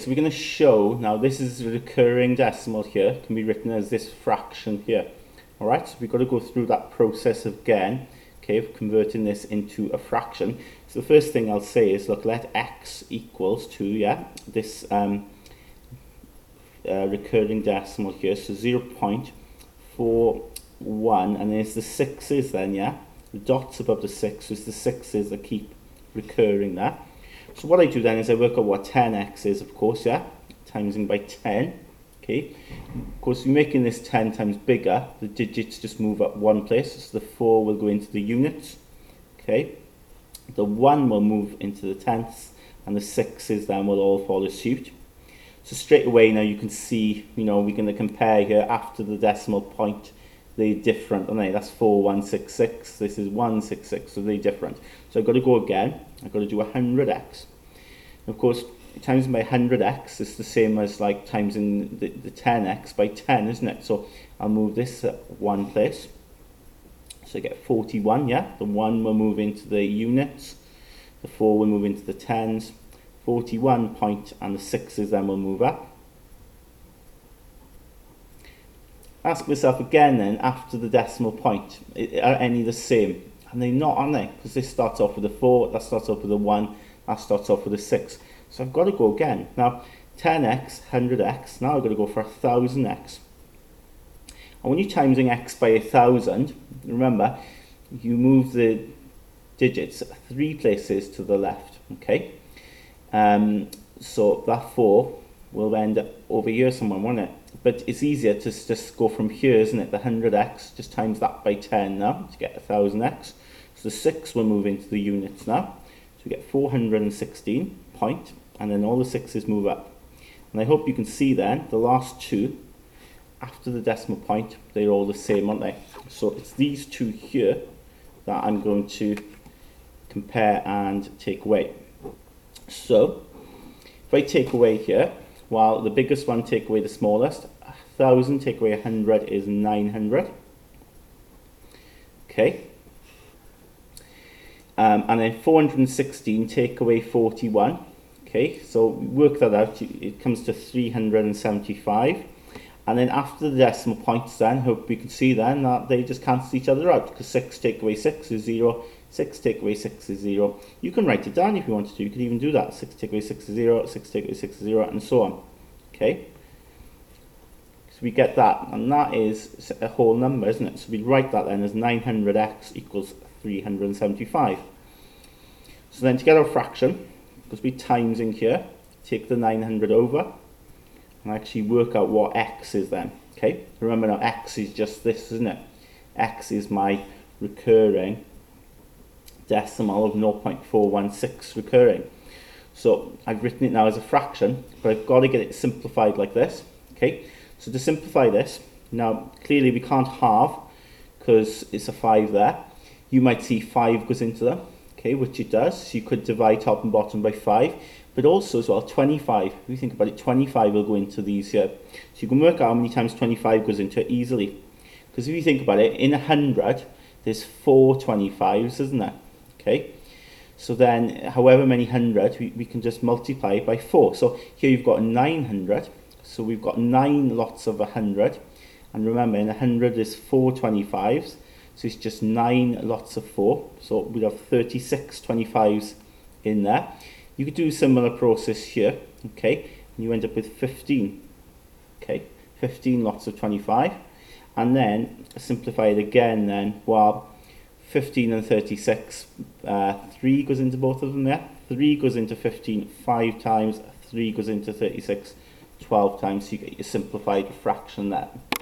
So we're going to show, now this is a recurring decimal here, can be written as this fraction here. Alright, so we've got to go through that process again, okay, of converting this into a fraction. So the first thing I'll say is, look, let x equals to, this recurring decimal here, so 0.41, and there's the sixes then, the dots above the 6 is the sixes that keep recurring there. So what I do then is I work out what 10x is, of course, timesing by 10, okay. Of course, you're making this 10 times bigger, the digits just move up one place, so the 4 will go into the units, okay. The 1 will move into the tenths, and the 6's then will all follow suit. So straight away now you can see, we're going to compare here after the decimal point. They're different, aren't they? That's 4166, this is 166, so they're different. So I've got to go again, I've got to do 100x. Of course, times by 100x is the same as like times in the 10x by 10, isn't it? So I'll move this at one place. So I get 41, the 1 will move into the units, the 4 will move into the tens, 41 point, and the 6's then will move up. Ask myself again then, after the decimal point, are any the same? And they're not, aren't they? Because this starts off with a 4, that starts off with a 1, that starts off with a 6. So I've got to go again. Now, 10x, 100x, now I've got to go for 1000x. And when you're timesing x by 1000, remember, you move the digits 3 places to the left, okay? So that 4 will end up over here somewhere, won't it? But it's easier to just go from here, isn't it? The 100x, just times that by 10 now to get 1000x. So the 6 will move into the units now. So we get 416 point, and then all the 6's move up. And I hope you can see then, the last two, after the decimal point, they're all the same, aren't they? So it's these two here that I'm going to compare and take away. So if I take away here, while the biggest one take away the smallest, 1000 take away 100 is 900. Okay. And then 416 take away 41. Okay, so work that out, it comes to 375. And then after the decimal points then, hope you can see then that they just cancel each other out, because 6 take away 6 is 0, 6 take away 6 is 0. You can write it down if you wanted to, you could even do that, 6 take away 6 is 0, 6 take away 6 is 0, and so on. Okay, so we get that, and that is a whole number, isn't it? So we write that then as 900x equals 375. So then to get our fraction, because we're timesing here, take the 900 over, and actually work out what x is then. Okay, remember now x is just this, isn't it? X is my recurring decimal of 0.416 recurring. So I've written it now as a fraction, but I've got to get it simplified like this. Okay, so to simplify this, now clearly we can't halve because it's a 5 there. You might see 5 goes into them, okay, which it does. So you could divide top and bottom by 5, but also as well 25. If you think about it, 25 will go into these here. So you can work out how many times 25 goes into it easily. Because if you think about it, in 100, there's 4 25s, isn't there? Okay, so then however many 100, we can just multiply it by 4. So here you've got 900, so we've got 9 lots of 100, and remember in 100 there's 4 25s, so it's just 9 lots of 4, so we'd have 36 25s in there. You could do a similar process here, okay, and you end up with 15, okay, 15 lots of 25, and then simplify it again then, well, 15 and 36, 3 goes into both of them there, 3 goes into 15 5 times, 3 goes into 36 12 times, so you get your simplified fraction there.